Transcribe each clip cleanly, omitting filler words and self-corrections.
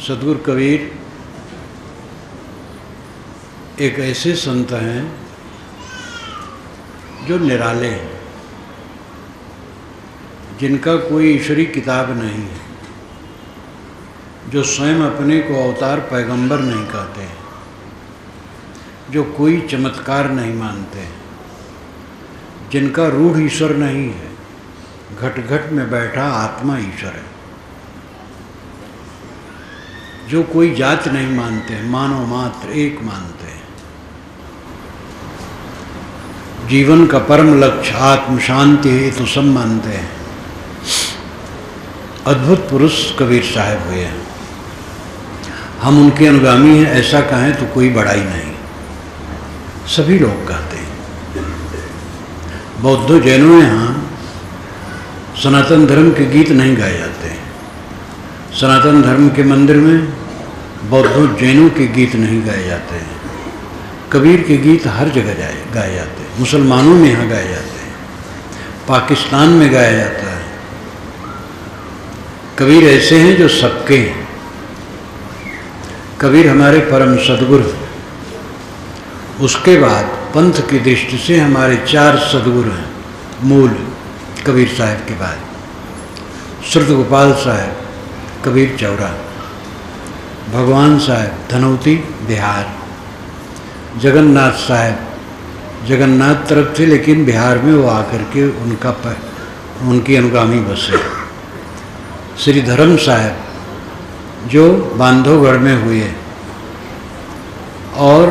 सद्गुरु कबीर एक ऐसे संत हैं जो निराले हैं, जिनका कोई ईश्वरी किताब नहीं है, जो स्वयं अपने को अवतार पैगंबर नहीं कहते हैं, जो कोई चमत्कार नहीं मानते, जिनका रूढ़ ईश्वर नहीं है, घट घट में बैठा आत्मा ईश्वर है, जो कोई जात नहीं मानते हैं, मानव मात्र एक मानते हैं। जीवन का परम लक्ष्य आत्म शांति है तो सब मानते हैं। अद्भुत पुरुष कबीर साहब हुए हैं। हम उनके अनुगामी हैं ऐसा कहें तो कोई बड़ाई नहीं, सभी लोग कहते हैं। बौद्धों जैनों यहाँ सनातन धर्म के गीत नहीं गाए जाते हैं। सनातन धर्म के मंदिर में बौद्धों जैनों के गीत नहीं गाए जाते हैं। कबीर के गीत हर जगह गाए जाते हैं। मुसलमानों में यहाँ गाए जाते हैं, पाकिस्तान में गाया जाता है। कबीर ऐसे हैं जो सबके हैं। कबीर हमारे परम सद्गुरु। उसके बाद पंथ की दृष्टि से हमारे 4 सद्गुरु हैं मूल कबीर साहब के बाद। श्रुत गोपाल साहब कबीर चौरा, भगवान साहब धनौती बिहार, जगन्नाथ साहब जगन्नाथ तरफ थे लेकिन बिहार में वो आकर के उनकी अनुगामी बसे। श्री धर्म साहब जो बांधवगढ़ में हुए और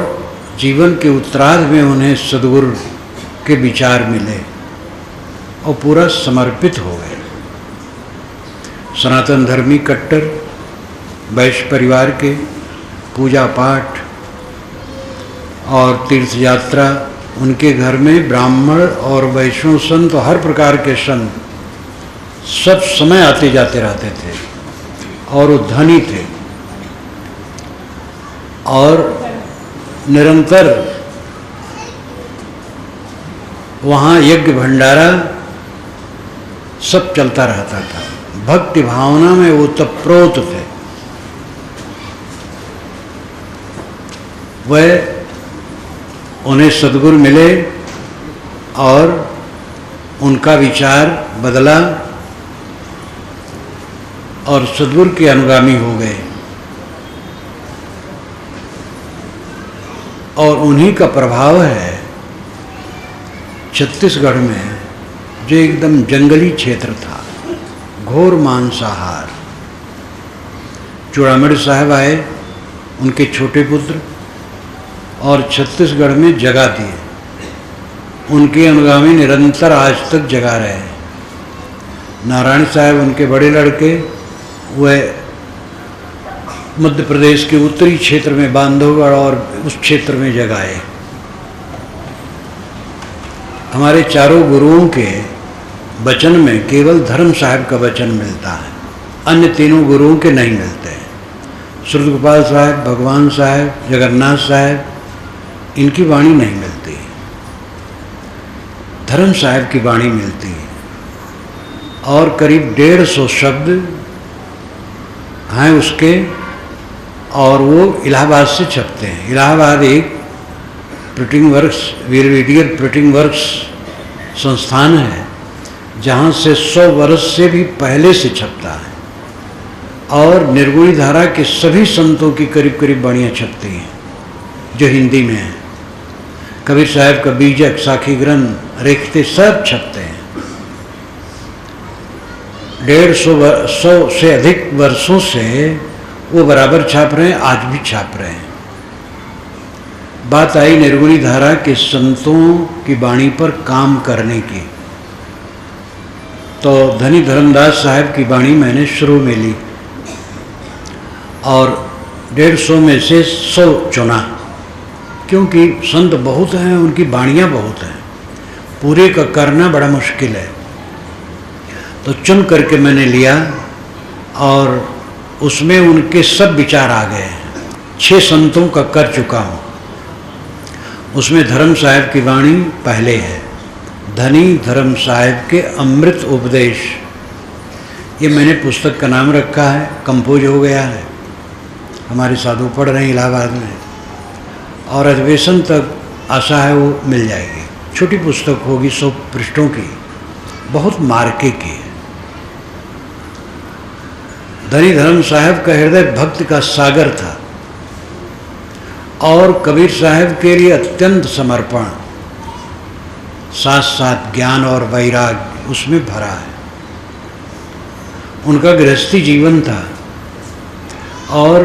जीवन के उत्तरार्ध में उन्हें सद्गुरु के विचार मिले और पूरा समर्पित हो गए। सनातन धर्मी कट्टर वैश्य परिवार के, पूजा पाठ और तीर्थ यात्रा, उनके घर में ब्राह्मण और वैष्णव संत, हर प्रकार के संत सब समय आते जाते रहते थे और वो धनी थे और निरंतर वहाँ यज्ञ भंडारा सब चलता रहता था। भक्ति भावना में वो तप्रोत थे। वह उन्हें सद्गुरु मिले और उनका विचार बदला और सद्गुरु के अनुगामी हो गए और उन्हीं का प्रभाव है छत्तीसगढ़ में, जो एकदम जंगली क्षेत्र था, घोर मांसाहार। चूड़ामणि साहब आए, उनके छोटे पुत्र, और छत्तीसगढ़ में जगा दिए। उनके अनुगामी निरंतर आज तक जगा रहे हैं। नारायण साहब उनके बड़े लड़के, वह मध्य प्रदेश के उत्तरी क्षेत्र में बांधवगढ़ और उस क्षेत्र में जगाए। हमारे चारों गुरुओं के वचन में केवल धर्म साहब का वचन मिलता है, अन्य तीनों गुरुओं के नहीं मिलते हैं। श्रुत गोपाल साहब, भगवान साहब, जगन्नाथ साहब, इनकी वाणी नहीं मिलती, धर्म साहब की वाणी मिलती है। और करीब 150 शब्द हैं उसके, और वो इलाहाबाद से छपते हैं। इलाहाबाद एक प्रिंटिंग वर्क्स, वीरविडियर प्रिंटिंग वर्क्स संस्थान है, जहाँ से 100 वर्ष से भी पहले से छपता है। और निर्गुणी धारा के सभी संतों की करीब करीब वाणियाँ छपती हैं जो हिंदी में है। कबीर साहब का बीजक, साखी ग्रंथ, रेखते सब छपते हैं। 150 से अधिक वर्षों से वो बराबर छाप रहे हैं, आज भी छाप रहे हैं। बात आई निर्गुणी धारा के संतों की वाणी पर काम करने की, तो धनी धर्मदास साहब की वाणी मैंने शुरू में ली और 150 में से 100 चुना, क्योंकि संत बहुत हैं, उनकी वाणियाँ बहुत हैं, पूरे का करना बड़ा मुश्किल है। तो चुन करके मैंने लिया और उसमें उनके सब विचार आ गए। 6 संतों का कर चुका हूँ। उसमें धर्म साहब की वाणी पहले है, धनी धर्म साहब के अमृत उपदेश, ये मैंने पुस्तक का नाम रखा है, कंपोज हो गया है। हमारे साधु पढ़ रहे हैं इलाहाबाद में, और अधिवेशन तक आशा है वो मिल जाएगी। छोटी पुस्तक होगी, 100 पृष्ठों की, बहुत मार्के की है। धनी धर्म साहब का हृदय भक्त का सागर था और कबीर साहब के लिए अत्यंत समर्पण, साथ साथ ज्ञान और वैराग्य उसमें भरा है। उनका गृहस्थी जीवन था और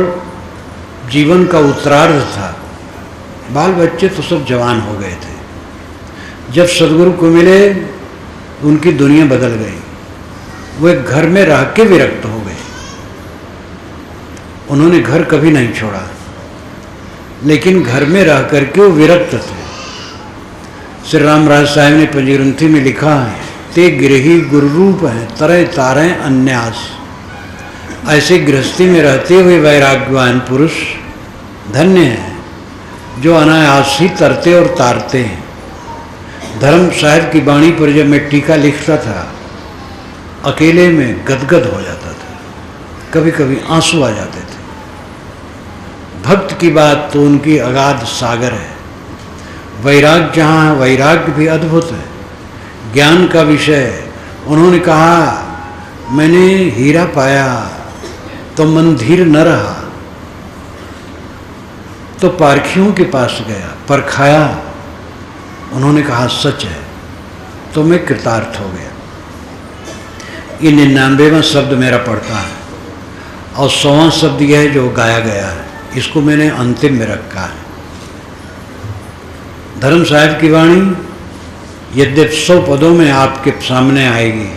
जीवन का उत्तरार्ध था। बाल बच्चे तो सब जवान हो गए थे। जब सदगुरु को मिले उनकी दुनिया बदल गई। वो एक घर में रह के विरक्त हो गए। उन्होंने घर कभी नहीं छोड़ा, लेकिन घर में रह करके वो विरक्त थे। श्री रामराज साहब ने पंचग्रंथी में लिखा है, ते गृही गुरु रूप हैं तरह तारें अन्यास। ऐसे गृहस्थी में रहते हुए वैराग्यवान पुरुष धन्य हैं जो अनायास ही तरते और तारते हैं। धर्म साहब की वाणी पर जब मैं टीका लिखता था, अकेले में गदगद हो जाता था, कभी कभी आंसू आ जाते थे। भक्त की बात तो उनकी अगाध सागर है। वैराग्य जहाँ है, वैराग्य भी अद्भुत है। ज्ञान का विषय, उन्होंने कहा मैंने हीरा पाया तो मन धीर न रहा, तो पारखियों के पास गया, परखाया, उन्होंने कहा सच है, तो मैं कृतार्थ हो गया। ये 99वां शब्द मेरा पढ़ता है और 100वां शब्द यह है जो गाया गया है, इसको मैंने अंतिम में रखा है। धर्म साहब की वाणी यद्यप 100 पदों में आपके सामने आएगी,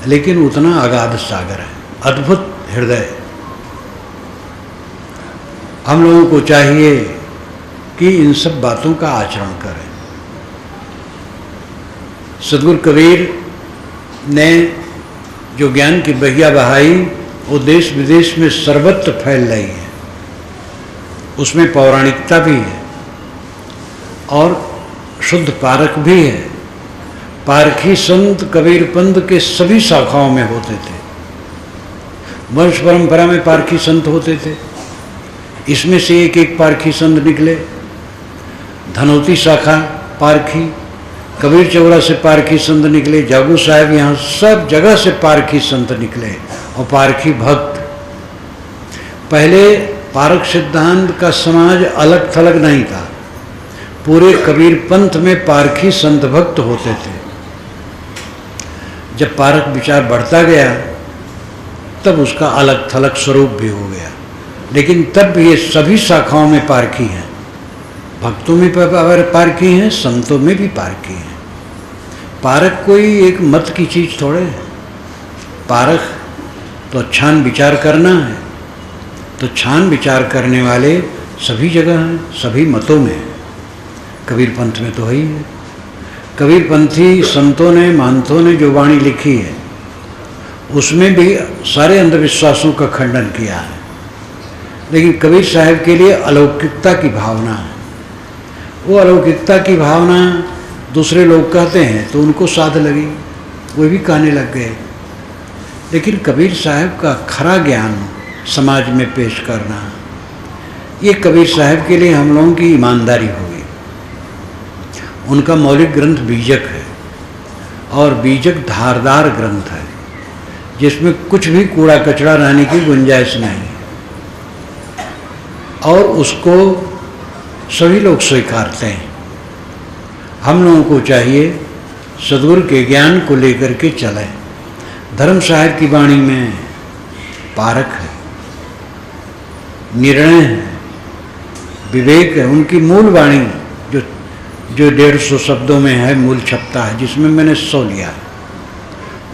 लेकिन उतना अगाध सागर है, अद्भुत हृदय। हम लोगों को चाहिए कि इन सब बातों का आचरण करें। सदगुरु कबीर ने जो ज्ञान की बहिया बहाई, वो देश विदेश में सर्वत्र फैल रही है। उसमें पौराणिकता भी है और शुद्ध पारक भी है। पारखी संत कबीर पंथ के सभी शाखाओं में होते थे। वंश परंपरा में पारखी संत होते थे। इसमें से एक एक पारखी संत निकले। धनौती शाखा पारखी, कबीर चौरा से पारखी संत निकले, जागू साहब, यहाँ सब जगह से पारखी संत निकले और पारखी भक्त। पहले पारक सिद्धांत का समाज अलग थलग नहीं था। पूरे कबीर पंथ में पारखी संत भक्त होते थे। जब पारक विचार बढ़ता गया तब उसका अलग थलग स्वरूप भी हो गया, लेकिन तब भी ये सभी शाखाओं में पारखी हैं। भक्तों में पारखी हैं, संतों में भी पारखी हैं। पारक कोई एक मत की चीज़ थोड़े है। पारक तो छान विचार करना है, तो छान विचार करने वाले सभी जगह हैं, सभी मतों में हैं। कबीर पंथ में तो है ही है। कबीर पंथी संतों ने, महंतों ने जो वाणी लिखी है, उसमें भी सारे अंधविश्वासों का खंडन किया है। लेकिन कबीर साहब के लिए अलौकिकता की भावना है। वो अलौकिकता की भावना दूसरे लोग कहते हैं तो उनको साध लगी, वो भी कहने लग गए। लेकिन कबीर साहब का खरा ज्ञान समाज में पेश करना, ये कबीर साहब के लिए हम लोगों की ईमानदारी होगी। उनका मौलिक ग्रंथ बीजक है और बीजक धारदार ग्रंथ है, जिसमें कुछ भी कूड़ा कचरा रहने की गुंजाइश नहीं, और उसको सभी लोग स्वीकारते हैं। हम लोगों को चाहिए सदगुरु के ज्ञान को लेकर के चलें। धर्म साहब की वाणी में पारक है, निर्णय है, विवेक है। उनकी मूल वाणी जो 150 शब्दों में है, मूल छपता है, जिसमें मैंने 100 लिया है,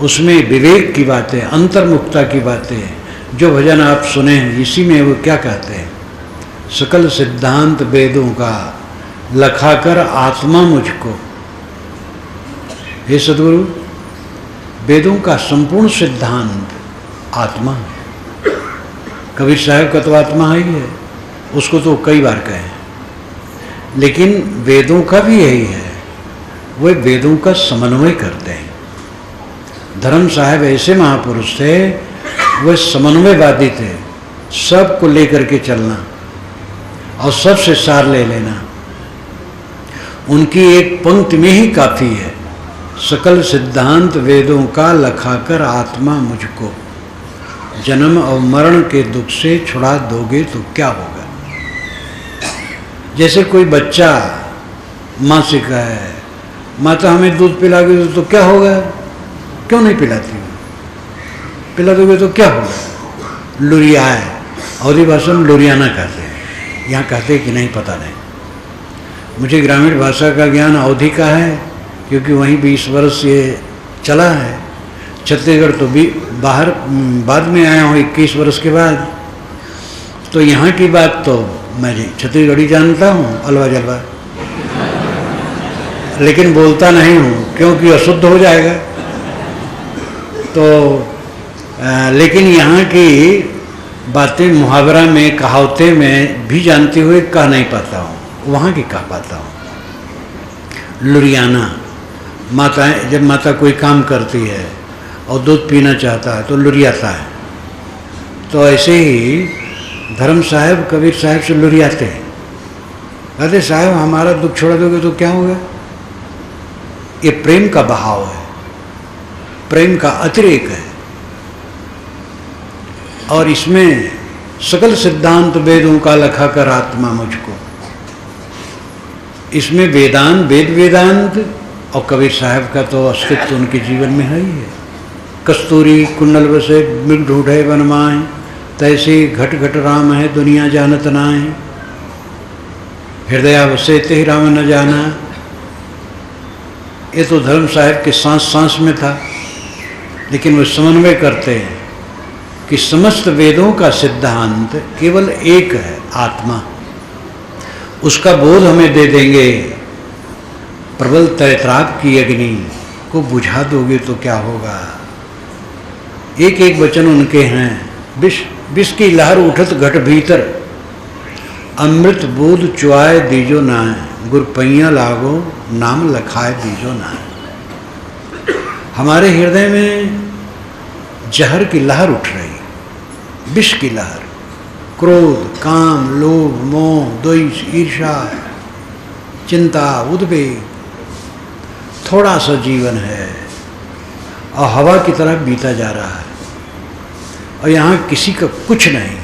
उसमें विवेक की बातें, अंतर्मुखता की बातें। जो भजन आप सुने हैं, इसी में वो क्या कहते हैं, सकल सिद्धांत वेदों का लखाकर आत्मा मुझको। हे सदगुरु, वेदों का संपूर्ण सिद्धांत आत्मा है। कबीर साहब का तो आत्मा ही है, उसको तो कई बार कहे, लेकिन वेदों का भी यही है, वे वेदों का समन्वय करते हैं। धर्म साहब ऐसे महापुरुष थे, वे समन्वयवादी थे। सबको लेकर के चलना और सबसे सार ले लेना। उनकी एक पंक्ति में ही काफ़ी है, सकल सिद्धांत वेदों का लखाकर आत्मा मुझको, जन्म और मरण के दुख से छुड़ा दोगे तो क्या होगा। जैसे कोई बच्चा माँ से कहे, माता हमें दूध पिला के तो क्या होगा, क्यों नहीं पिलाती हो, पिला दोगे तो क्या होगा। लुरिया है, अवधी भाषा में लुरियाना कहते हैं, यहाँ कहते हैं कि नहीं पता नहीं। मुझे ग्रामीण भाषा का ज्ञान अवधि का है, क्योंकि वहीं 20 वर्ष ये चला है। छत्तीसगढ़ तो भी बाहर बाद में आया हूँ 21 वर्ष के बाद, तो यहाँ की बात तो मैं छत्तीसगढ़ी जानता हूँ अलवा जलवा, लेकिन बोलता नहीं हूँ क्योंकि अशुद्ध हो जाएगा। तो लेकिन यहाँ की बातें मुहावरा में, कहावतें में भी जानते हुए कह नहीं पाता हूँ, वहाँ की कह पाता हूँ। लुरियाना, माताएं, जब माता कोई काम करती है और दूध पीना चाहता है तो लुरियाता है, तो ऐसे ही धर्म साहब कबीर साहब से लुरियाते हैं, कहते साहब हमारा दुख छोड़ा दोगे तो क्या होगा। ये प्रेम का बहाव है, प्रेम का अतिरेक है, और इसमें सकल सिद्धांत वेदों का लखाकर आत्मा मुझको, इसमें वेदांत, वेद वेदांत और कबीर साहब का तो अस्तित्व उनके जीवन में है ही है। कस्तूरी कुंडल बसे मृग ढूंढे बनमाए, तैसे घट घट राम है दुनिया जानत नाए, हृदय बसे ते राम न जाना। ये तो धर्म साहब के सांस सांस में था, लेकिन वो समन्वय करते हैं कि समस्त वेदों का सिद्धांत केवल एक है, आत्मा। उसका बोध हमें दे देंगे, प्रबल तैत्राप की अग्नि को बुझा दोगे तो क्या होगा। एक एक वचन उनके हैं, विष की लहर उठत घट भीतर, अमृत बोध चुआए दीजो नाय, गुरपैया लागो नाम लखाए दीजो नाय। हमारे हृदय में जहर की लहर उठ रही, विष की लहर, क्रोध, काम, लोभ, मोह, द्वेष, ईर्ष्या, चिंता, उद्वेग, थोड़ा सा जीवन है और हवा की तरह बीता जा रहा है, और यहाँ किसी का कुछ नहीं।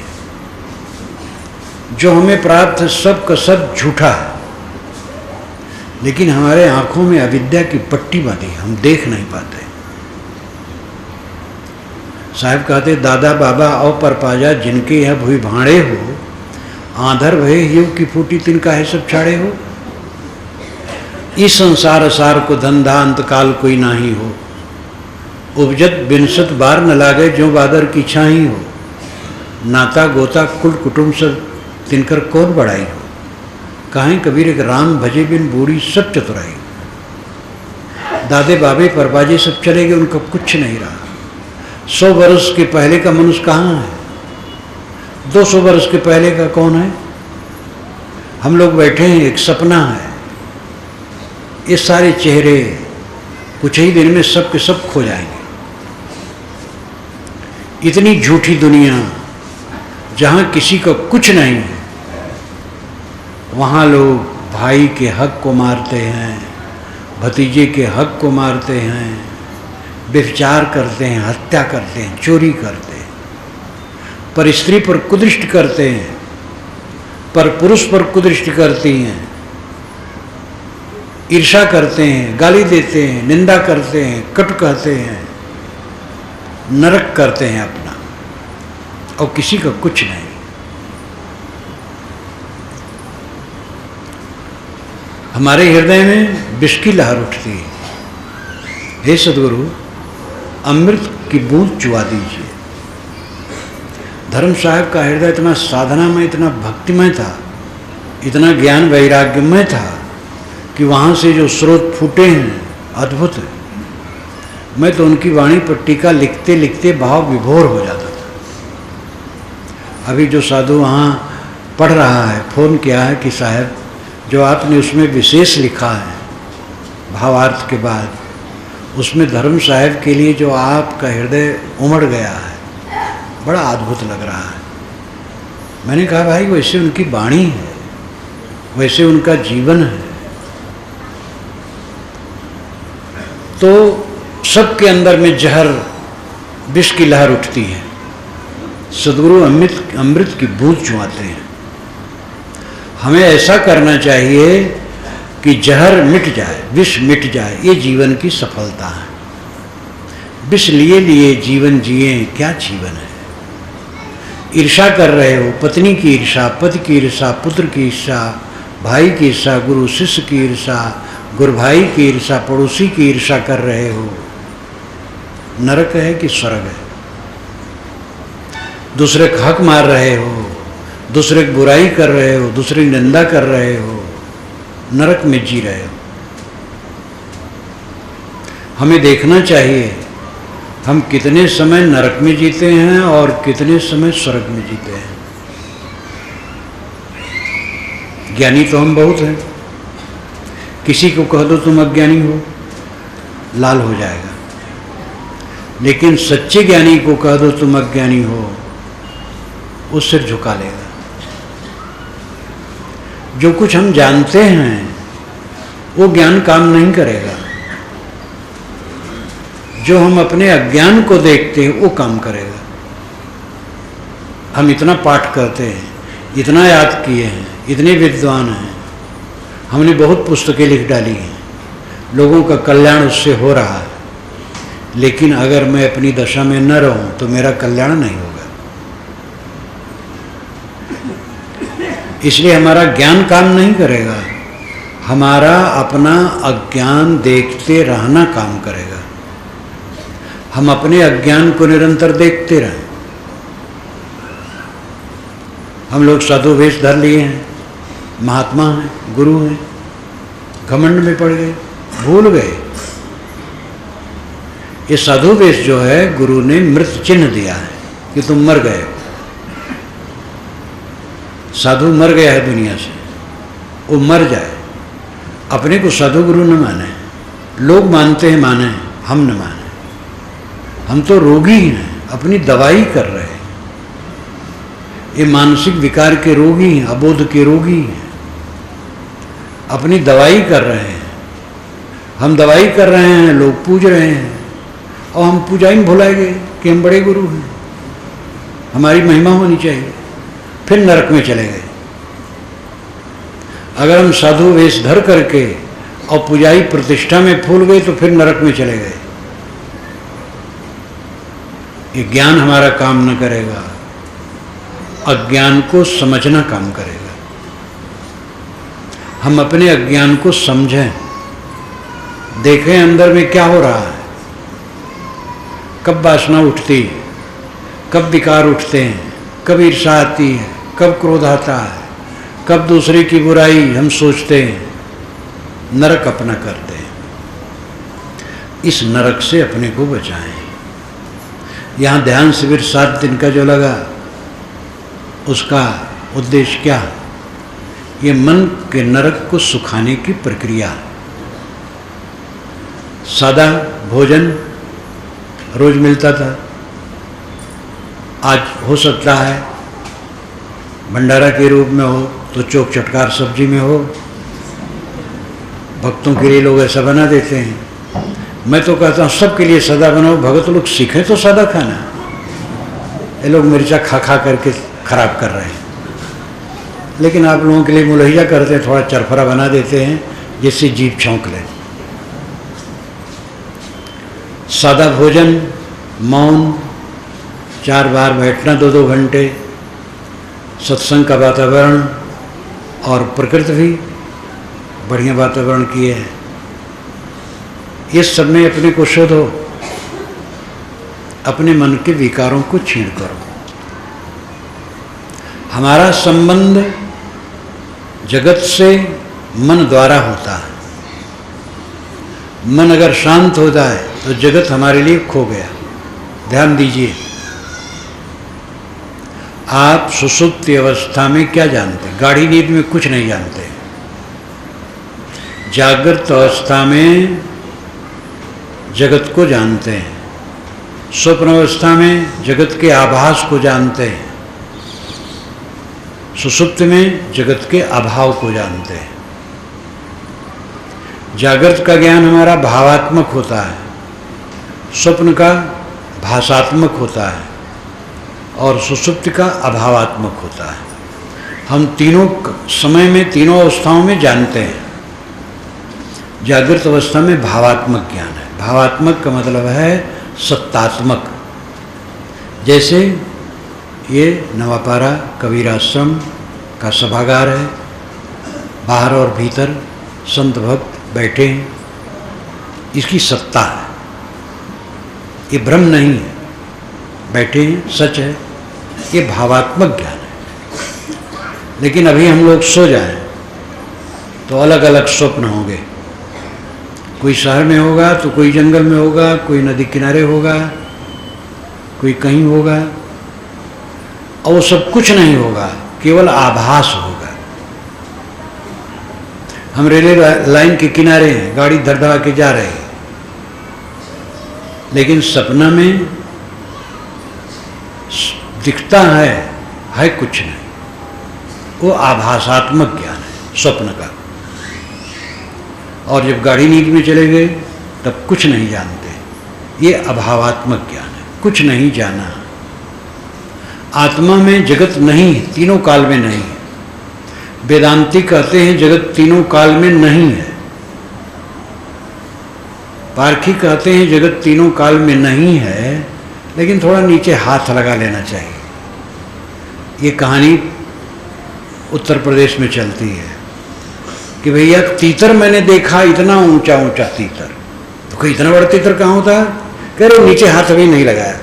जो हमें प्राप्त है सब का सब झूठा है, लेकिन हमारे आंखों में अविद्या की पट्टी बांधी, हम देख नहीं पाते। साहब कहते दादा बाबा और परपाजा जिनके यह भूई भाड़े हो, आंधर भय हिव की फूटी तिनका है सब छाड़े हो। इस संसार सार को धंधा अंत काल कोई नाही हो, उपजत बिनसत बार न लागे जो बादर की छाई हो। नाता गोता कुल कुटुंब सब तिनकर कौन बढ़ाई हो, कहें कबीर एक राम भजे बिन बूढ़ी सब चतुराई। दादे बाबे परबाजे सब चले गए, उनका कुछ नहीं रहा। 100 वर्ष के पहले का मनुष्य कहाँ है, 200 वर्ष के पहले का कौन है। हम लोग बैठे हैं, एक सपना है। ये सारे चेहरे कुछ ही दिन में सब के सब खो जाएंगे। इतनी झूठी दुनिया जहाँ किसी का कुछ नहीं है, वहाँ लोग भाई के हक को मारते हैं, भतीजे के हक को मारते हैं, व्यभिचार करते हैं, हत्या करते हैं, चोरी करते हैं, पर स्त्री पर कुदृष्टि करते हैं, पर पुरुष पर कुदृष्टि करती हैं, ईर्ष्या करते हैं, गाली देते हैं, निंदा करते हैं, कटु कहते हैं, नरक करते हैं अपना, और किसी का कुछ नहीं। हमारे हृदय में विष की लहर उठती है। हे सद्गुरु, अमृत की बूंद चुआ दीजिए। धर्म साहब का हृदय इतना साधना में, इतना भक्तिमय था, इतना ज्ञान वैराग्यमय था कि वहाँ से जो स्रोत फूटे हैं अद्भुत है। मैं तो उनकी वाणी पर टीका लिखते लिखते भाव विभोर हो जाता था। अभी जो साधु वहाँ पढ़ रहा है, फ़ोन किया है कि साहब जो आपने उसमें विशेष लिखा है भावार्थ के बाद, उसमें धर्म साहब के लिए जो आपका हृदय उमड़ गया है, बड़ा अद्भुत लग रहा है। मैंने कहा भाई वैसे उनकी वाणी है, वैसे उनका जीवन है, तो सबके अंदर में जहर विष की लहर उठती है। सदगुरु अमृत की बूंद चुआते हैं। हमें ऐसा करना चाहिए कि जहर मिट जाए, विष मिट जाए, ये जीवन की सफलता है। विष लिए लिए जीवन जिए, क्या जीवन है। ईर्षा कर रहे हो, पत्नी की ईर्षा, पति की ईर्षा, पुत्र की ईर्षा, भाई की ईर्षा, गुरु शिष्य की ईर्षा, गुरु भाई की ईर्षा, पड़ोसी की ईर्षा कर रहे हो। नरक है कि स्वर्ग है। दूसरे को हक मार रहे हो, दूसरे की बुराई कर रहे हो, दूसरे की निंदा कर रहे हो, नरक में जी रहे हो। हमें देखना चाहिए हम कितने समय नरक में जीते हैं और कितने समय स्वर्ग में जीते हैं। ज्ञानी तो हम बहुत हैं, किसी को कह दो तुम अज्ञानी हो, लाल हो जाएगा। लेकिन सच्चे ज्ञानी को कह दो तुम अज्ञानी हो, वो सिर झुका लेगा। जो कुछ हम जानते हैं वो ज्ञान काम नहीं करेगा, जो हम अपने अज्ञान को देखते हैं वो काम करेगा। हम इतना पाठ करते हैं, इतना याद किए हैं, इतने विद्वान हैं, हमने बहुत पुस्तकें लिख डाली हैं, लोगों का कल्याण उससे हो रहा है, लेकिन अगर मैं अपनी दशा में न रहूं तो मेरा कल्याण नहीं होगा। इसलिए हमारा ज्ञान काम नहीं करेगा, हमारा अपना अज्ञान देखते रहना काम करेगा। हम अपने अज्ञान को निरंतर देखते रहें। हम लोग साधु वेश धर लिए हैं, महात्मा हैं, गुरु हैं, घमंड में पड़ गए, भूल गए। ये साधु वेश जो है गुरु ने मृत चिन्ह दिया है कि तुम मर गए। साधु मर गया है दुनिया से, वो मर जाए। अपने को साधु गुरु न माने, लोग मानते हैं माने, हम न माने। हम तो रोगी हैं, अपनी दवाई कर रहे हैं। ये मानसिक विकार के रोगी हैं, अबोध के रोगी हैं, अपनी दवाई कर रहे हैं। हम दवाई कर रहे हैं, लोग पूज रहे हैं, और हम पूजाई में भुलाए गए कि हम बड़े गुरु हैं, हमारी महिमा होनी चाहिए। फिर नरक में चले गए। अगर हम साधु वेश धर करके और पुजाई प्रतिष्ठा में फूल गए तो फिर नरक में चले गए। ये ज्ञान हमारा काम न करेगा, अज्ञान को समझना काम करेगा। हम अपने अज्ञान को समझें, देखें अंदर में क्या हो रहा है, कब वासना उठती है, कब विकार उठते हैं, कब ईर्षा आती है, कब क्रोध आता है, कब दूसरे की बुराई हम सोचते हैं, नरक अपना करते हैं। इस नरक से अपने को बचाएं। यहाँ ध्यान शिविर 7 दिन का जो लगा, उसका उद्देश्य क्या? ये मन के नरक को सुखाने की प्रक्रिया। सादा भोजन रोज मिलता था, आज हो सकता है भंडारा के रूप में हो तो चोक चटकार सब्जी में हो। भक्तों के लिए लोग ऐसा बना देते हैं। मैं तो कहता हूँ सबके लिए सादा बनाओ, भगत लोग सीखें तो सादा खाना। ये लोग मिर्चा खा खा करके खराब कर रहे हैं, लेकिन आप लोगों के लिए मुलहिया करते हैं, थोड़ा चरफरा बना देते हैं जिससे जीभ छौंक ले। सादा भोजन, मौन, 4 बार बैठना 2-2 घंटे, सत्संग का वातावरण और प्रकृति भी बढ़िया वातावरण किए हैं। इस सब में अपने को शोधो, अपने मन के विकारों को छीण करो। हमारा संबंध जगत से मन द्वारा होता है। मन अगर शांत हो जाए तो जगत हमारे लिए खो गया। ध्यान दीजिए, आप सुसुप्ति अवस्था में क्या जानते हैं? गाढ़ी नींद में कुछ नहीं जानते। जागृत अवस्था में जगत को जानते हैं, स्वप्न अवस्था में जगत के आभास को जानते हैं। सुषुप्त में जगत के अभाव को जानते हैं। जागृत का ज्ञान हमारा भावात्मक होता है, स्वप्न का भाषात्मक होता है और सुषुप्ति का अभावात्मक होता है। हम तीनों समय में, तीनों अवस्थाओं में जानते हैं। जागृत अवस्था में भावात्मक ज्ञान है। भावात्मक का मतलब है सत्तात्मक। जैसे ये नवापारा कबीराश्रम का सभागार है, बाहर और भीतर संत भक्त बैठे हैं, इसकी सत्ता है, ये भ्रम नहीं है, बैठे हैं, सच है, ये भावात्मक ज्ञान है। लेकिन अभी हम लोग सो जाएं तो अलग अलग स्वप्न होंगे। कोई शहर में होगा तो कोई जंगल में होगा, कोई नदी किनारे होगा, कोई कहीं होगा, और वो सब कुछ नहीं होगा, केवल आभास होगा। हम रेलवे लाइन के किनारे हैं, गाड़ी धड़धड़ा के जा रही है, लेकिन सपना में दिखता है कुछ नहीं। वो आभासात्मक ज्ञान है स्वप्न का। और जब गाड़ी नींद में चले गए तब कुछ नहीं जानते, ये अभावात्मक ज्ञान है, कुछ नहीं जाना। आत्मा में जगत नहीं है, तीनों काल में नहीं है। वेदांती कहते हैं जगत तीनों काल में नहीं है। पारखी कहते हैं जगत तीनों काल में नहीं है, लेकिन थोड़ा नीचे हाथ लगा लेना चाहिए। ये कहानी उत्तर प्रदेश में चलती है कि भैया तीतर मैंने देखा, इतना ऊंचा ऊंचा तीतर। तो कोई इतना बड़ा तीतर कहाँ होता है? कह रहे नीचे हाथ अभी नहीं लगाया।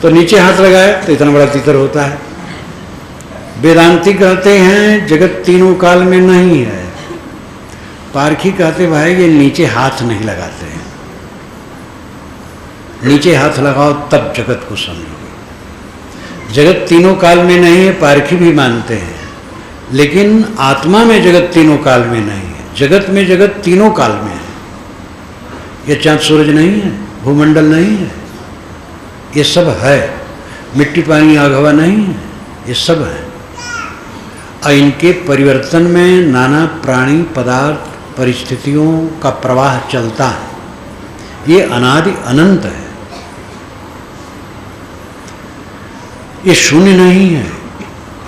तो नीचे हाथ लगाया तो इतना बड़ा तीतर होता है। वेदांती कहते हैं जगत तीनों काल में नहीं है। पारखी कहते भाई ये नीचे हाथ नहीं लगाते हैं, नीचे हाथ लगाओ तब जगत को समझोगे। जगत तीनों काल में नहीं है, पारखी भी मानते हैं, लेकिन आत्मा में जगत तीनों काल में नहीं है। जगत में जगत तीनों काल में है। ये चाँद सूरज नहीं है, भूमंडल नहीं है, ये सब है। मिट्टी पानी आग हवा नहीं है, ये सब है। और इनके परिवर्तन में नाना प्राणी पदार्थ परिस्थितियों का प्रवाह चलता है। ये अनादि अनंत है, ये शून्य नहीं है,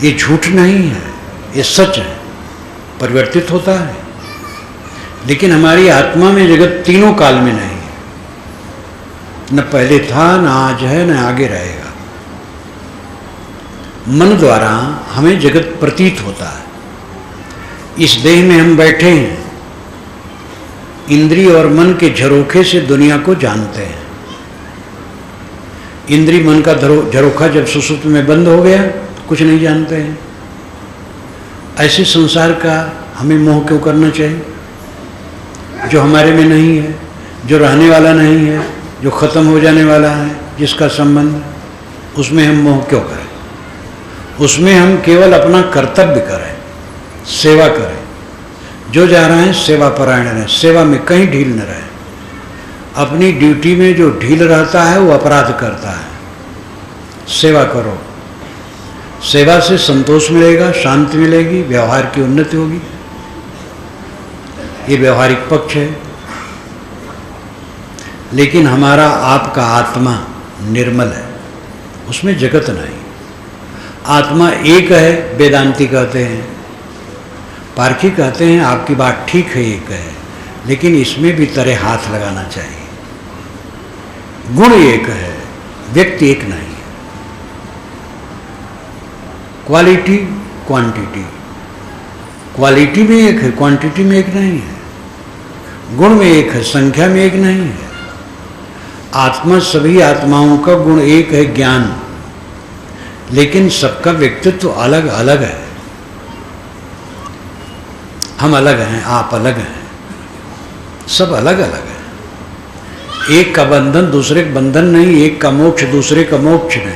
ये झूठ नहीं है, ये सच है, परिवर्तित होता है। लेकिन हमारी आत्मा में जगत तीनों काल में नहीं है, न पहले था, न आज है, न आगे रहेगा। मन द्वारा हमें जगत प्रतीत होता है। इस देह में हम बैठे हैं, इंद्रिय और मन के झरोखे से दुनिया को जानते हैं। इंद्रिय मन का झरोखा जब सुषुप्ति में बंद हो गया तो कुछ नहीं जानते हैं। ऐसे संसार का हमें मोह क्यों करना चाहिए? जो हमारे में नहीं है, जो रहने वाला नहीं है, जो खत्म हो जाने वाला है, जिसका संबंध, उसमें हम मोह क्यों करें? उसमें हम केवल अपना कर्तव्य करें, सेवा करें। जो जा रहे हैं सेवा परायण रहें, सेवा में कहीं ढील न रहे। अपनी ड्यूटी में जो ढील रहता है वो अपराध करता है। सेवा करो, सेवा से संतोष मिलेगा, शांति मिलेगी, व्यवहार की उन्नति होगी। ये व्यवहारिक पक्ष है। लेकिन हमारा आपका आत्मा निर्मल है, उसमें जगत नहीं। आत्मा एक है, वेदांती कहते हैं। पारखी कहते हैं आपकी बात ठीक है, एक है, लेकिन इसमें भी तरह हाथ लगाना चाहिए। गुण एक है, व्यक्ति एक नहीं है। क्वालिटी क्वांटिटी, क्वालिटी में एक है, क्वांटिटी में एक नहीं है। गुण में एक है, संख्या में एक नहीं है। आत्मा सभी आत्माओं का गुण एक है, ज्ञान, लेकिन सबका व्यक्तित्व अलग अलग है। हम अलग हैं, आप अलग हैं, सब अलग अलग हैं। एक का बंधन दूसरे का बंधन नहीं, एक का मोक्ष दूसरे का मोक्ष नहीं।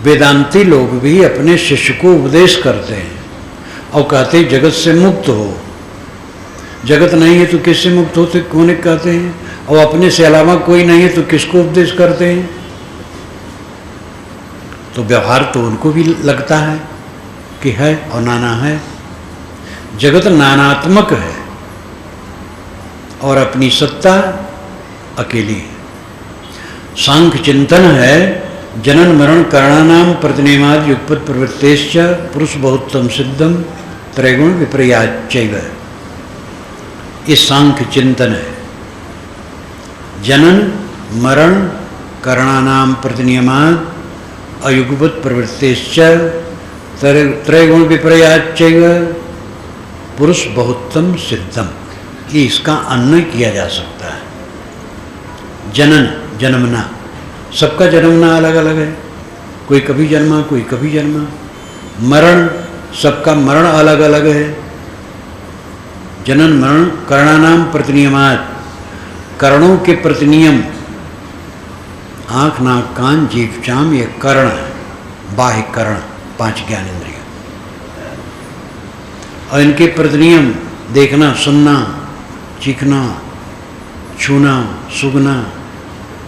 वेदांती लोग भी अपने शिष्य को उपदेश करते हैं और कहते हैं जगत से मुक्त हो। जगत नहीं है तो किससे मुक्त होने कहते हैं, और अपने से अलावा कोई नहीं है तो किसको उपदेश करते हैं? तो व्यवहार तो उनको भी लगता है कि है और नाना है। जगत नानात्मक है और अपनी सत्ता अकेली है। सांख्य चिंतन है जनन मरण करणानाम प्रतिनेमाद युगपत प्रवृत्तेश्च पुरुष बहुत्तम सिद्धम त्रैगुण विपर्याचैव। ये सांख्य चिंतन है। जनन मरण करणानाम प्रतिनियमाद अयुगपत प्रवृत्तेश्च त्रैगुण विपर्याचैव पुरुष बहुत्तम सिद्धम। ये इसका अन्वय किया जा सकता है। जनन जन्मना, सबका जन्मना अलग अलग है, कोई कभी जन्मा कोई कभी जन्मा। मरण, सबका मरण अलग अलग है। जनन मरण करणानाम प्रतिनियमात, करणों के प्रतिनियम, आँख नाक कान जीभ चाम, ये कर्ण है, बाह्य कर्ण, 5 ज्ञानेंद्रिय। और इनके प्रतिनियम देखना सुनना चीखना छूना सूंघना,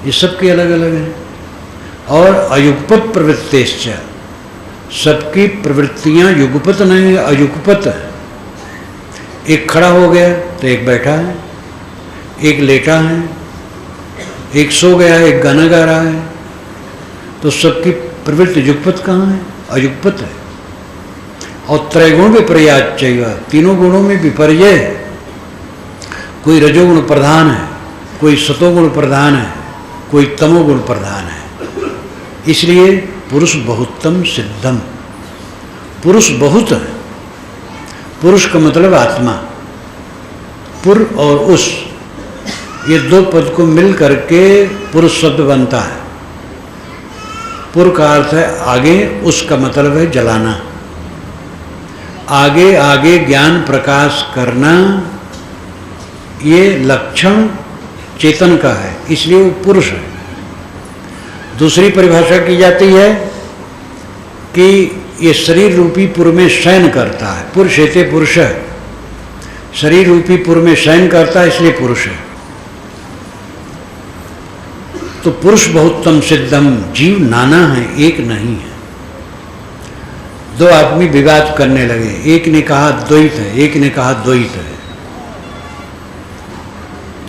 ये सब के अलग अलग हैं। और अयुगपत प्रवृत्तेश्च, सबकी प्रवृत्तियां युगपत नहीं है, अयुगपत है। एक खड़ा हो गया तो एक बैठा है, एक लेटा है, एक सो गया, एक गाना गा रहा है। तो सबकी प्रवृत्ति युगपत कहाँ है? अयुगपत है। और त्रैगुण विपर्याच चाहिए, तीनों गुणों में विपर्य है। कोई रजोगुण प्रधान है, कोई सतोगुण प्रधान है, कोई तमोगुण प्रधान है। इसलिए पुरुष बहुत्तम सिद्धम, पुरुष बहुत है। पुरुष का मतलब आत्मा, पुर और उस, ये 2 पद को मिल करके पुरुष शब्द बनता है। पुर का अर्थ है आगे, उसका मतलब है जलाना, आगे आगे ज्ञान प्रकाश करना। ये लक्षण चेतन का है, इसलिए वो पुरुष है। दूसरी परिभाषा की जाती है कि ये शरीर रूपी पुर में शयन करता है, पुरुषेते पुरुष है, शरीर रूपी पुर में शयन करता है, इसलिए पुरुष है। तो पुरुष बहुत्तम सिद्धम, जीव नाना है, एक नहीं है। 2 आदमी विवाद करने लगे, एक ने कहा द्वैत है, एक ने कहा द्वैत है।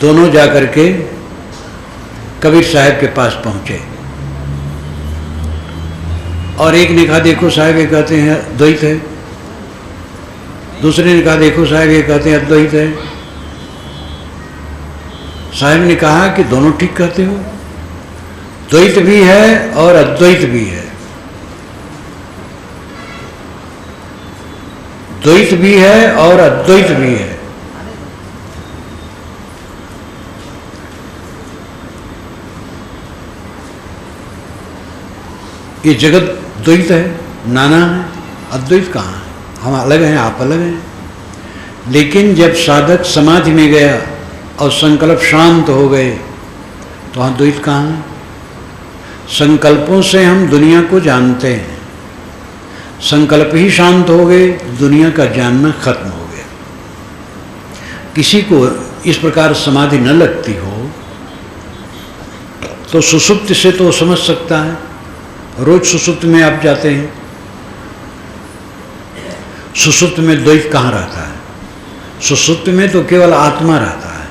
दोनों जाकर के कबीर साहब के पास पहुंचे और एक ने कहा देखो साहब ये कहते हैं द्वैत है, दूसरे ने कहा देखो साहब ये कहते हैं अद्वैत है। साहब ने कहा कि दोनों ठीक कहते हो, द्वैत भी है और अद्वैत भी है, द्वैत भी है और अद्वैत भी है। ये जगत द्वैत है, नाना है, अद्वैत कहाँ है? हम अलग हैं, आप अलग हैं। लेकिन जब साधक समाधि में गया और संकल्प शांत हो गए तो वहाँ द्वैत कहाँ है? संकल्पों से हम दुनिया को जानते हैं, संकल्प ही शांत हो गए, दुनिया का जानना खत्म हो गया। किसी को इस प्रकार समाधि न लगती हो तो सुषुप्ति से तो समझ सकता है। रोज सुषुप्ति में आप जाते हैं, सुषुप्ति में द्वैत कहाँ रहता है? सुषुप्ति में तो केवल आत्मा रहता है।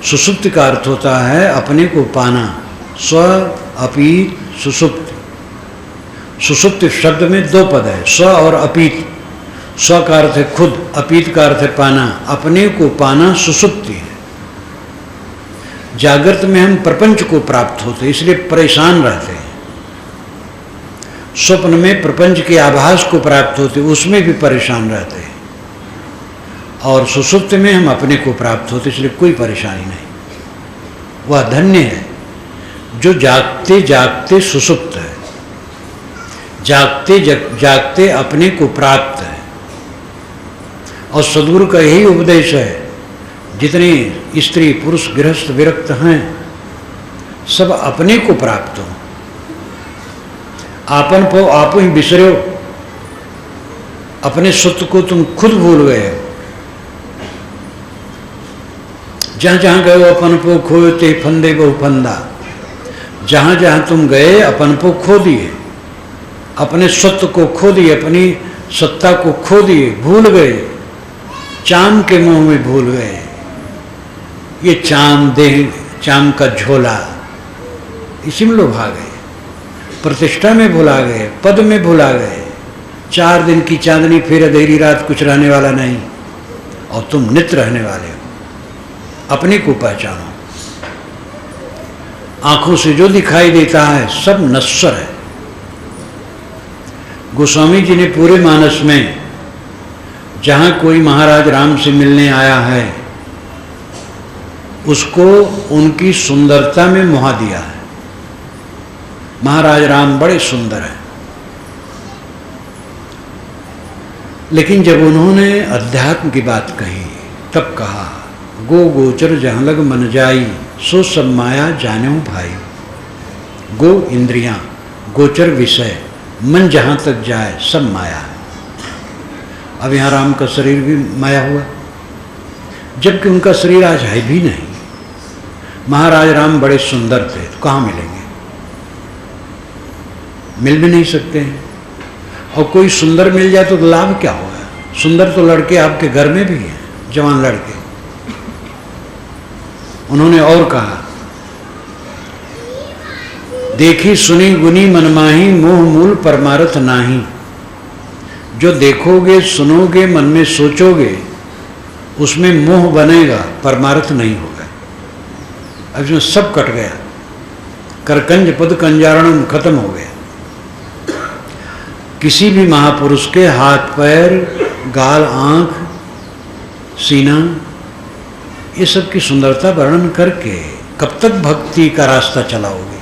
सुषुप्ति का अर्थ होता है अपने को पाना, स्व अपीत सुषुप्ति। सुषुप्ति शब्द में 2 पद है, स्व और अपीत। स्व का अर्थ है खुद, अपीत का अर्थ है पाना, अपने को पाना सुषुप्ति है। जागृत में हम प्रपंच को प्राप्त होते इसलिए परेशान रहते हैं, स्वप्न में प्रपंच के आभास को प्राप्त होते उसमें भी परेशान रहते हैं, और सुषुप्ति में हम अपने को प्राप्त होते इसलिए कोई परेशानी नहीं। वह धन्य है जो जागते जागते सुषुप्त है, जागते जागते अपने को प्राप्त है। और सद्गुरु का यही उपदेश है, जितने स्त्री पुरुष गृहस्थ विरक्त हैं सब अपने को प्राप्त हो। आपन को आप ही बिसरो, अपने सत्य को तुम खुद भूल गए हो। जहां जहां गए अपन को खोते फंदे बहु फंदा, जहां जहां तुम गए अपन को खो दिए। अपने सत्व को खो दिए, अपनी सत्ता को खो दिए, भूल गए, चाम के मुंह में भूल गए। ये चाम देह, चाम का झोला, इसी में लोग भाग गए। प्रतिष्ठा में भुला गए, पद में भुला गए। 4 दिन की चांदनी फिर अंधेरी रात, कुछ रहने वाला नहीं, और तुम नित्य रहने वाले हो। अपने को पहचानो। आंखों से जो दिखाई देता है सब नश्वर है। गोस्वामी जी ने पूरे मानस में जहां कोई महाराज राम से मिलने आया है उसको उनकी सुंदरता में मुहा दिया है। महाराज राम बड़े सुंदर हैं, लेकिन जब उन्होंने अध्यात्म की बात कही तब कहा, गो गोचर जहाँ लग मन जाई, सो सब माया जाने भाई। गो इंद्रियां, गोचर विषय, मन जहाँ तक जाए सब माया है। अब यहाँ राम का शरीर भी माया हुआ, जबकि उनका शरीर आज है भी नहीं। महाराज राम बड़े सुंदर थे, तो कहाँ मिलेंगे? मिल भी नहीं सकते हैं। और कोई सुंदर मिल जाए तो लाभ क्या होगा? सुंदर तो लड़के आपके घर में भी हैं, जवान लड़के। उन्होंने और कहा, देखी सुनी गुनी मनमाही, मोह मूल परमारथ नाही। जो देखोगे सुनोगे मन में सोचोगे उसमें मोह बनेगा, परमार्थ नहीं होगा। अब इसमें सब कट गया, करकंज पद कंजारणम खत्म हो गया। किसी भी महापुरुष के हाथ पैर, गाल, आंख, सीना, ये सब की सुंदरता वर्णन करके कब तक भक्ति का रास्ता चलाओगे?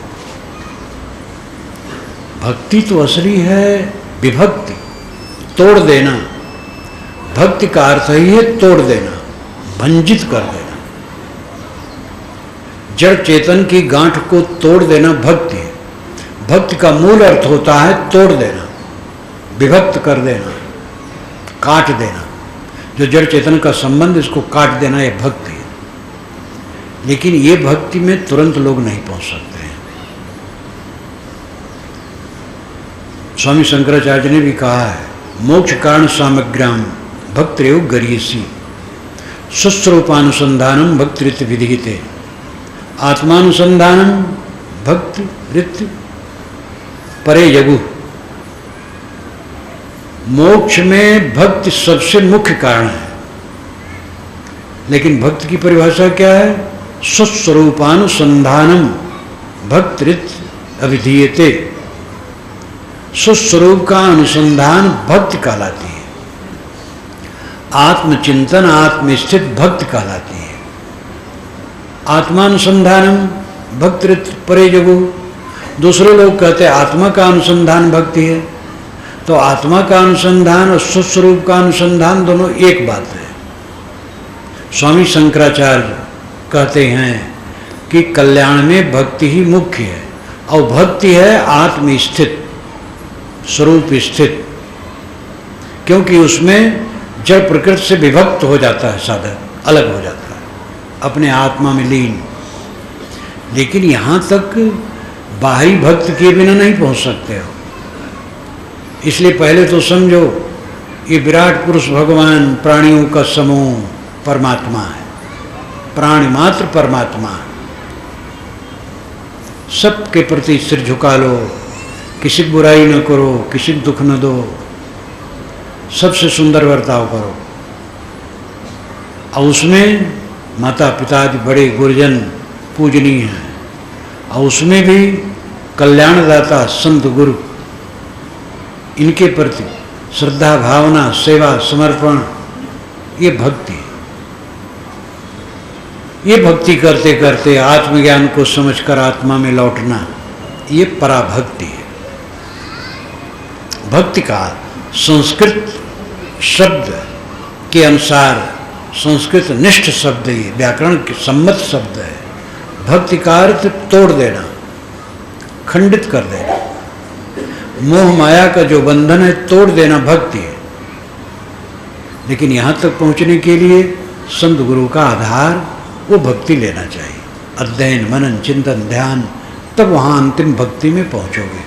भक्ति तो असली है विभक्ति, तोड़ देना। भक्ति का अर्थ ही है तोड़ देना, भंजित कर देना। जड़ चेतन की गांठ को तोड़ देना भक्ति है। भक्ति का मूल अर्थ होता है तोड़ देना, विभक्त कर देना, काट देना। जो जड़ चेतन का संबंध, इसको काट देना, यह भक्ति है। लेकिन ये भक्ति में तुरंत लोग नहीं पहुंच सकते हैं। स्वामी शंकराचार्य ने भी कहा है, मोक्ष कारण सामग्र्याम भक्तिरेव गरीयसी, सुस्वरूपानुसंधानम भक्तिरित विधिहिते, आत्मानुसंधानम भक्तिरित परे यगु। मोक्ष में भक्ति सबसे मुख्य कारण है, लेकिन भक्ति की परिभाषा क्या है? स्वस्वरूपानुसंधानम भक्तिरित अविधीयते। स्वस्वरूप का अनुसंधान भक्ति कहलाती है। आत्मचिंतन, आत्मस्थित भक्ति कहलाती है। आत्मानुसंधानम भक्तिरित परे जगु। दूसरे लोग कहते हैं आत्मा का अनुसंधान भक्ति है। तो आत्मा का अनुसंधान और स्वस्वरूप का अनुसंधान दोनों एक बात है। स्वामी शंकराचार्य कहते हैं कि कल्याण में भक्ति ही मुख्य है, और भक्ति है आत्मस्थित, स्वरूप स्थित, क्योंकि उसमें जड़ प्रकृति से विभक्त हो जाता है, साधक अलग हो जाता है, अपने आत्मा में लीन। लेकिन यहाँ तक बाहरी भक्त के बिना नहीं पहुँच सकते हो। इसलिए पहले तो समझो ये विराट पुरुष भगवान प्राणियों का समूह परमात्मा है, प्राणी मात्र परमात्मा है। सबके प्रति सिर झुका लो, किसी की बुराई न करो, किसी को दुख न दो, सबसे सुंदर बर्ताव करो। और उसमें माता पिता आदि बड़े गुरुजन पूजनीय हैं, और उसमें भी कल्याणदाता संत गुरु, इनके प्रति श्रद्धा भावना, सेवा, समर्पण, ये भक्ति है। ये भक्ति करते करते आत्मज्ञान को समझकर आत्मा में लौटना, ये पराभक्ति है। भक्ति का संस्कृत शब्द के अनुसार, संस्कृत निष्ठ शब्द, ये व्याकरण के सम्मत शब्द है। भक्ति का अर्थ तोड़ देना, खंडित कर देना, मोह माया का जो बंधन है तोड़ देना भक्ति है। लेकिन यहाँ तक पहुँचने के लिए संत गुरु का आधार वो भक्ति लेना चाहिए। अध्ययन, मनन, चिंतन, ध्यान, तब वहाँ अंतिम भक्ति में पहुँचोगे।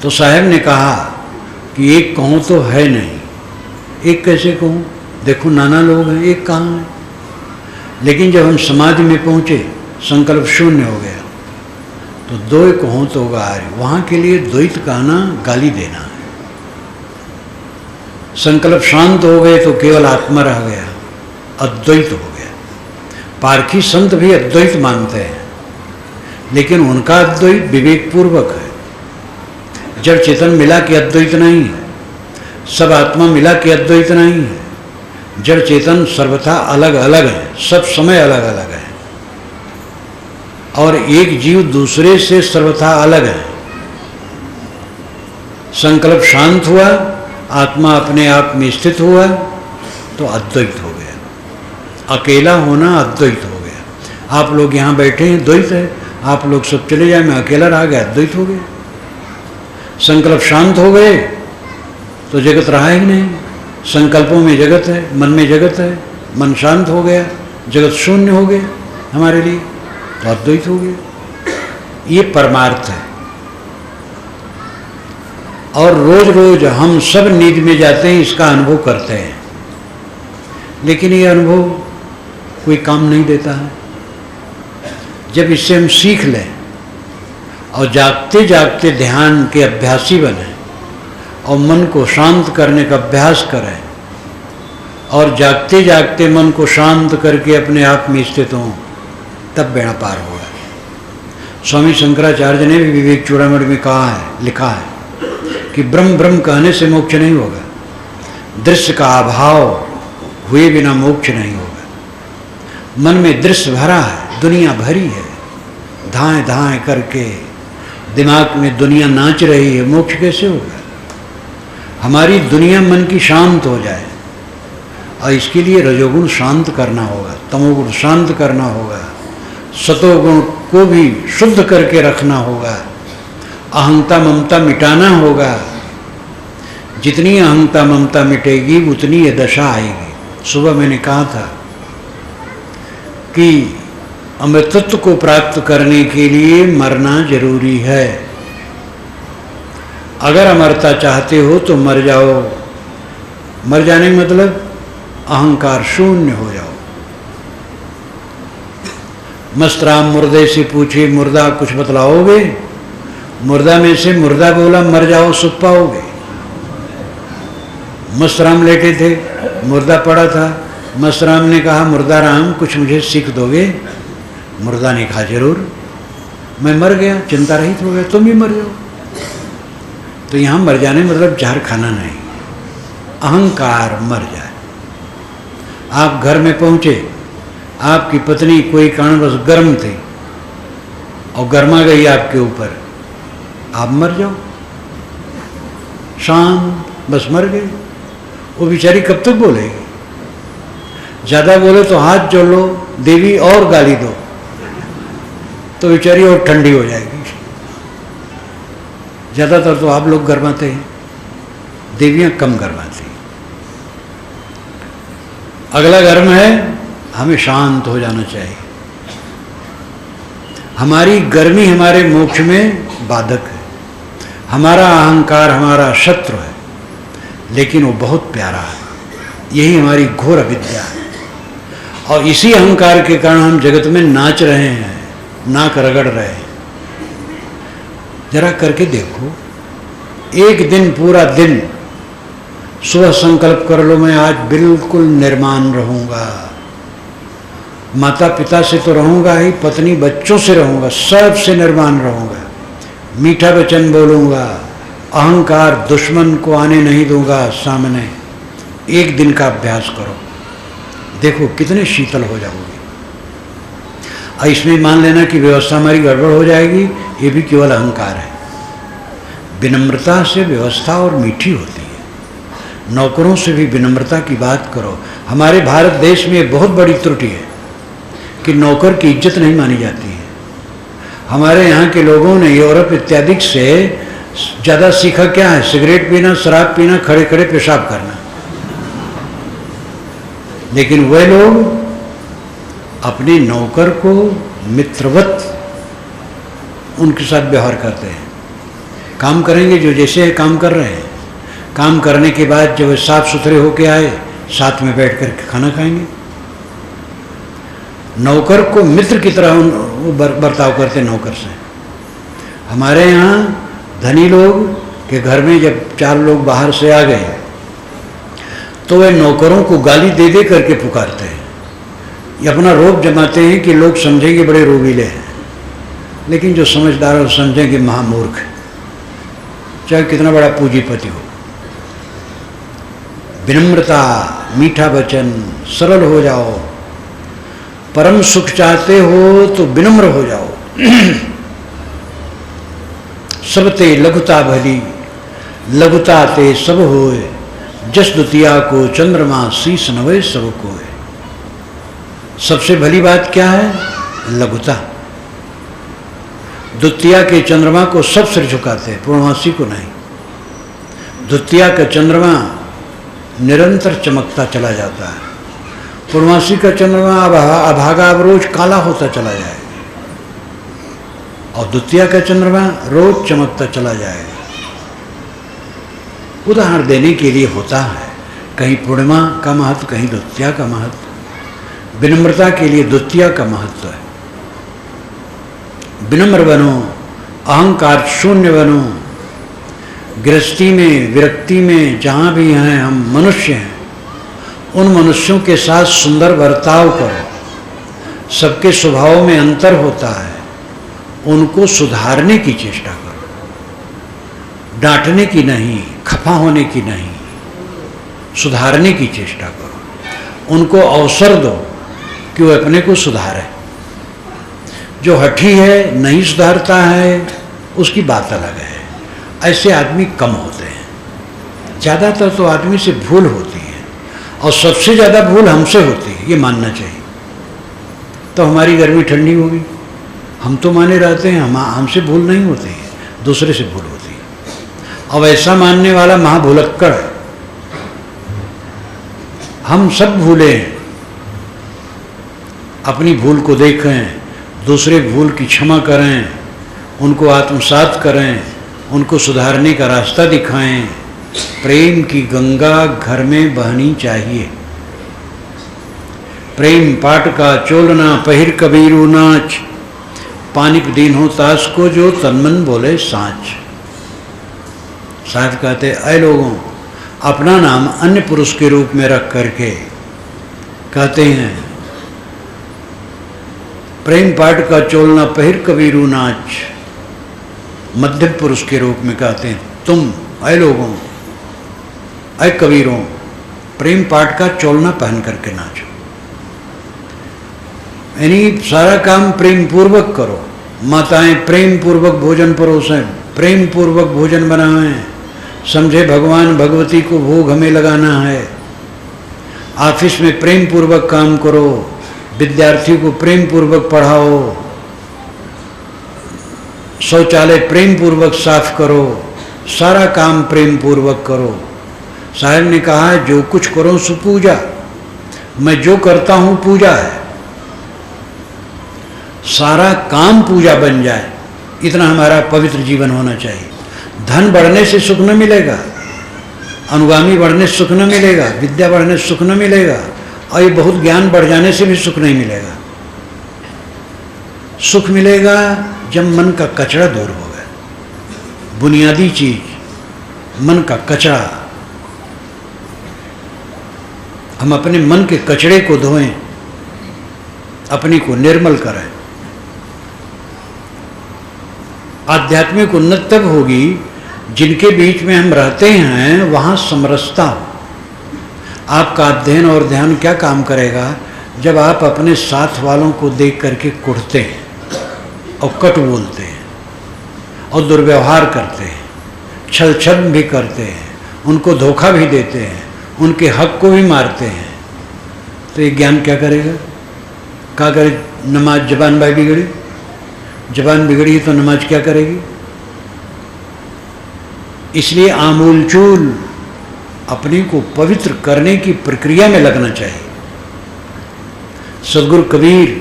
तो साहब ने कहा कि एक कहूँ तो है नहीं, एक कैसे कहूँ, देखो नाना लोग हैं, एक कहाँ है। लेकिन जब हम समाधि में पहुँचे, संकल्प शून्य हो गया, तो दो कहूँ तो गार, वहाँ के लिए द्वैत कहना गाली देना है। संकल्प शांत हो गए तो केवल आत्मा रह गया, अद्वैत हो गया। पारखी संत भी अद्वैत मानते हैं, लेकिन उनका अद्वैत विवेकपूर्वक है। जड़ चेतन मिला कि अद्वैत नहीं है, सब आत्मा मिला कि अद्वैत नहीं है। जड़ चेतन सर्वथा अलग अलग है, सब समय अलग अलग है, और एक जीव दूसरे से सर्वथा अलग है। संकल्प शांत हुआ, आत्मा अपने आप में स्थित हुआ, तो अद्वैत हो गया। अकेला होना अद्वैत हो गया। आप लोग यहाँ बैठे हैं, द्वैत है। आप लोग सब चले जाए, मैं अकेला रह गया, अद्वैत हो गया। संकल्प शांत हो गए तो जगत रहा ही नहीं। संकल्पों में जगत है, मन में जगत है, मन शांत हो गया, जगत शून्य हो गया हमारे लिए, तो अद्वैत हो गया। ये परमार्थ है। और रोज रोज हम सब नींद में जाते हैं, इसका अनुभव करते हैं, लेकिन ये अनुभव कोई काम नहीं देता है। जब इससे हम सीख लें और जागते जागते ध्यान के अभ्यासी बने और मन को शांत करने का अभ्यास करें, और जागते जागते मन को शांत करके अपने आप में स्थित हों, तब बेड़ा पार होगा। स्वामी शंकराचार्य ने भी विवेक चूड़ामणि में कहा है, लिखा है कि ब्रह्म ब्रह्म कहने से मोक्ष नहीं होगा, दृश्य का अभाव हुए बिना मोक्ष नहीं होगा। मन में दृश्य भरा है, दुनिया भरी है, धाएं धाएं करके दिमाग में दुनिया नाच रही है, मोक्ष कैसे होगा। हमारी दुनिया मन की शांत हो जाए, और इसके लिए रजोगुण शांत करना होगा, तमोगुण शांत करना होगा, सतोगुण को भी शुद्ध करके रखना होगा, अहंता ममता मिटाना होगा। जितनी अहंता ममता मिटेगी उतनी ये दशा आएगी। सुबह मैंने कहा था कि अमृतत्व को प्राप्त करने के लिए मरना जरूरी है। अगर अमरता चाहते हो तो मर जाओ। मर जाने का मतलब अहंकार शून्य हो जाओ। मस्तराम मुर्दे से पूछे, मुर्दा कुछ बतलाओगे? मुर्दा में से मुर्दा बोला, मर जाओ सुख पाओगे। मस्तराम लेटे थे, मुर्दा पड़ा था। मस्तराम ने कहा, मुर्दा राम कुछ मुझे सीख दोगे? मुर्दा ने कहा, जरूर। मैं मर गया, चिंता रहित हो गया, तुम भी मर जाओ। तो यहाँ मर जाने मतलब जहर खाना नहीं, अहंकार मर जाए। आप घर में पहुँचे, आपकी पत्नी कोई कारणवश गर्म थी और गर्मा गई आपके ऊपर, आप मर जाओ, शांत, बस मर गई। वो बेचारी कब तक बोलेगी? ज़्यादा बोले तो हाथ जोड़ लो, देवी और गाली दो, तो बेचारी और ठंडी हो जाएगी। ज़्यादातर तो आप लोग गरमाते हैं, देवियाँ कम गरमाती। अगला गर्म है, हमें शांत हो जाना चाहिए। हमारी गर्मी हमारे मोक्ष में बाधक है। हमारा अहंकार हमारा शत्रु है, लेकिन वो बहुत प्यारा है। यही हमारी घोर अविद्या है, और इसी अहंकार के कारण हम जगत में नाच रहे हैं, नाक रगड़ रहे हैं। जरा करके देखो, एक दिन, पूरा दिन सुबह संकल्प कर लो, मैं आज बिल्कुल निर्माण रहूँगा। माता पिता से तो रहूँगा ही, पत्नी बच्चों से रहूँगा, सबसे निर्माण रहूँगा। मीठा वचन बोलूँगा, अहंकार दुश्मन को आने नहीं दूंगा सामने। एक दिन का अभ्यास करो, देखो कितने शीतल हो जाओगे। और इसमें मान लेना कि व्यवस्था हमारी गड़बड़ हो जाएगी, ये भी केवल अहंकार है। विनम्रता से व्यवस्था और मीठी होती है। नौकरों से भी विनम्रता की बात करो। हमारे भारत देश में बहुत बड़ी त्रुटि है कि नौकर की इज्जत नहीं मानी जाती है। हमारे यहाँ के लोगों ने यूरोप इत्यादि से ज़्यादा सीखा क्या है? सिगरेट पीना, शराब पीना, खड़े खड़े पेशाब करना। लेकिन वे लोग अपने नौकर को मित्रवत उनके साथ व्यवहार करते हैं। काम करेंगे जो जैसे है काम कर रहे हैं। काम करने के बाद जब साफ सुथरे होके आए साथ में बैठ कर खाना खाएंगे। नौकर को मित्र की तरह वो बर्ताव करते नौकर से। हमारे यहाँ धनी लोग के घर में जब 4 लोग बाहर से आ गए तो वे नौकरों को गाली दे दे करके पुकारते हैं। ये अपना रोब जमाते हैं कि लोग समझेंगे बड़े रोगीले हैं, लेकिन जो समझदार है समझेंगे महामूर्ख है, चाहे कितना बड़ा पूंजीपति हो। विनम्रता, मीठा वचन, सरल हो जाओ। परम सुख चाहते हो तो विनम्र हो जाओ। सब ते लघुता भली, लघुता ते सब होए, जस द्वितीया को चंद्रमा शीस नवे सब कोए। सबसे भली बात क्या है? लघुता। द्वितीया के चंद्रमा को सब सिर झुकाते हैं, पूर्णमासी को नहीं। द्वितीया का चंद्रमा निरंतर चमकता चला जाता है, पूर्णमासी का चंद्रमा अभागा अब रोज काला होता चला जाएगा, और द्वितीया का चंद्रमा रोज चमकता चला जाएगा। उदाहरण देने के लिए होता है, कहीं पूर्णिमा का महत्व, कहीं द्वितीया का महत्व। विनम्रता के लिए द्वितीया का महत्व है। विनम्र बनो, अहंकार शून्य बनो। गृहस्थी में, विरक्ति में, जहाँ भी हैं हम मनुष्य हैं, उन मनुष्यों के साथ सुंदर बर्ताव करो। सबके स्वभाव में अंतर होता है, उनको सुधारने की चेष्टा करो, डांटने की नहीं, खफा होने की नहीं, सुधारने की चेष्टा करो। उनको अवसर दो कि वो अपने को सुधारे। जो हठी है, नहीं सुधारता है, उसकी बात अलग है। ऐसे आदमी कम होते हैं। ज़्यादातर तो आदमी से भूल होती है, और सबसे ज़्यादा भूल हमसे होती है, ये मानना चाहिए। तो हमारी गर्मी ठंडी होगी, हम तो माने रहते हैं, हमसे भूल नहीं होती है, दूसरे से भूल होती है। अब ऐसा मानने वाला महाभुलक्कड़ है। हम सब भूले हैं, अपनी भूल को देखें, दूसरे भूल की क्षमा करें, उनको आत्मसात करें, उनको सुधारने का रास्ता दिखाएं। प्रेम की गंगा घर में बहनी चाहिए। प्रेम पाट का चोलना पहिर कबीरू नाच, पानिक दीन हो ताश को जो तनमन बोले साँच। साहब कहते, ऐ लोगों, अपना नाम अन्य पुरुष के रूप में रख करके कहते हैं, प्रेम पाट का चोलना पहिर कबीरू नाच। मध्यम पुरुष के रूप में कहते हैं, तुम ऐ लोगों, ऐ कबीरों, प्रेम पाट का चोलना पहन करके नाचो। यानी सारा काम प्रेम पूर्वक करो। माताएं प्रेम पूर्वक भोजन परोसें, प्रेम पूर्वक भोजन बनाएं। समझे भगवान भगवती को भोग हमें लगाना है। ऑफिस में प्रेम पूर्वक काम करो, विद्यार्थी को प्रेम पूर्वक पढ़ाओ, शौचालय प्रेम पूर्वक साफ करो, सारा काम प्रेम पूर्वक करो। साहब ने कहा है, जो कुछ करो सो पूजा। मैं जो करता हूँ पूजा है, सारा काम पूजा बन जाए, इतना हमारा पवित्र जीवन होना चाहिए। धन बढ़ने से सुख न मिलेगा, अनुगामी बढ़ने से सुख न मिलेगा, विद्या बढ़ने से सुख न मिलेगा, और ये बहुत ज्ञान बढ़ जाने से भी सुख नहीं मिलेगा। सुख मिलेगा जब मन का कचरा दूर होगा। बुनियादी चीज मन का कचरा। हम अपने मन के कचरे को धोएं, अपने को निर्मल करें। आध्यात्मिक उन्नति तब होगी जिनके बीच में हम रहते हैं वहाँ समरसता हो। आपका अध्ययन और ध्यान क्या काम करेगा? जब आप अपने साथ वालों को देख करके कुढ़ते हैं और कट बोलते हैं और दुर्व्यवहार करते हैं, छल छल भी करते हैं, उनको धोखा भी देते हैं, उनके हक को भी मारते हैं, तो ये ज्ञान क्या करेगा? क्या करे? नमाज जबान भाई बिगड़ी, जबान बिगड़ी तो नमाज क्या करेगी? इसलिए आमूलचूल अपने को पवित्र करने की प्रक्रिया में लगना चाहिए। सदगुरु कबीर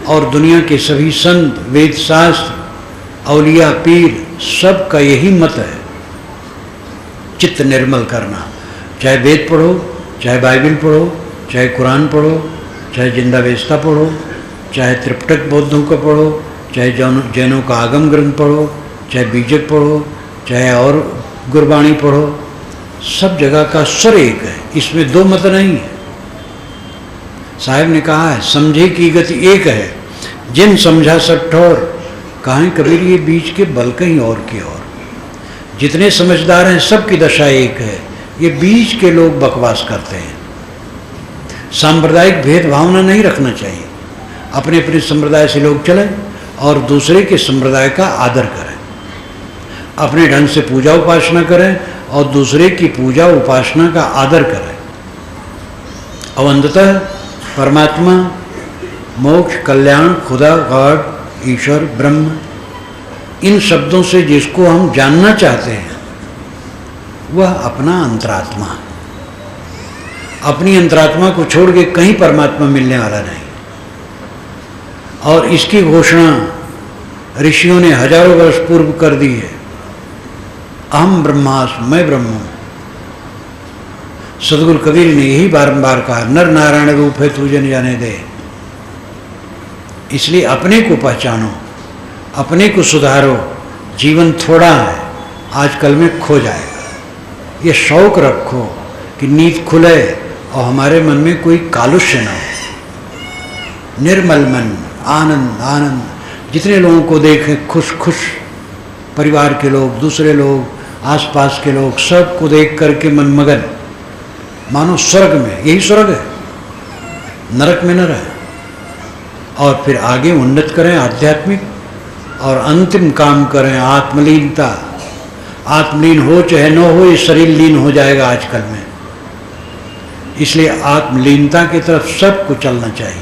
और दुनिया के सभी संत, वेद शास्त्र औलिया पीर सब का यही मत है, चित्त निर्मल करना। चाहे वेद पढ़ो, चाहे बाइबल पढ़ो, चाहे कुरान पढ़ो, चाहे जिंदावेस्ता पढ़ो, चाहे त्रिपिटक बौद्धों का पढ़ो, चाहे जैनों का आगम ग्रंथ पढ़ो, चाहे बीजक पढ़ो, चाहे और गुरबाणी पढ़ो, सब जगह का स्वर एक है, इसमें दो मत नहीं है। साहब ने कहा है समझे की गति एक है, जिन समझा सब ठौर। कहाँ कबीर ये बीच के बल कहीं और की ओर। जितने समझदार हैं सबकी दशा एक है, ये बीच के लोग बकवास करते हैं। सांप्रदायिक भेदभावना नहीं रखना चाहिए, अपने अपने संप्रदाय से लोग चलें और दूसरे के संप्रदाय का आदर करें, अपने ढंग से पूजा उपासना करें और दूसरे की पूजा उपासना का आदर करें। और अंततः परमात्मा, मोक्ष, कल्याण, खुदा, गॉड, ईश्वर, ब्रह्म, इन शब्दों से जिसको हम जानना चाहते हैं वह अपना अंतरात्मा। अपनी अंतरात्मा को छोड़ के कहीं परमात्मा मिलने वाला नहीं। और इसकी घोषणा ऋषियों ने हजारों वर्ष पूर्व कर दी है, अहम ब्रह्मास्मि, मैं ब्रह्म हूं। सदगुरु कबीर ने यही बारंबार कहा, नर नारायण रूप है तुझे न जाने दे। इसलिए अपने को पहचानो, अपने को सुधारो। जीवन थोड़ा है, आजकल में खो जाएगा। ये शौक रखो कि नींद खुले और हमारे मन में कोई कालुष्य न हो। निर्मल मन, आनंद आनंद। जितने लोगों को देखें खुश खुश, परिवार के लोग, दूसरे लोग, आसपास के लोग, सबको देख करके मन मगन, मानो स्वर्ग में। यही स्वर्ग है, नरक में न रहे। और फिर आगे उन्नत करें आध्यात्मिक, और अंतिम काम करें आत्मलीनता। आत्मलीन हो चाहे न हो, ये शरीर लीन हो जाएगा आजकल में। इसलिए आत्मलीनता की तरफ सबको चलना चाहिए।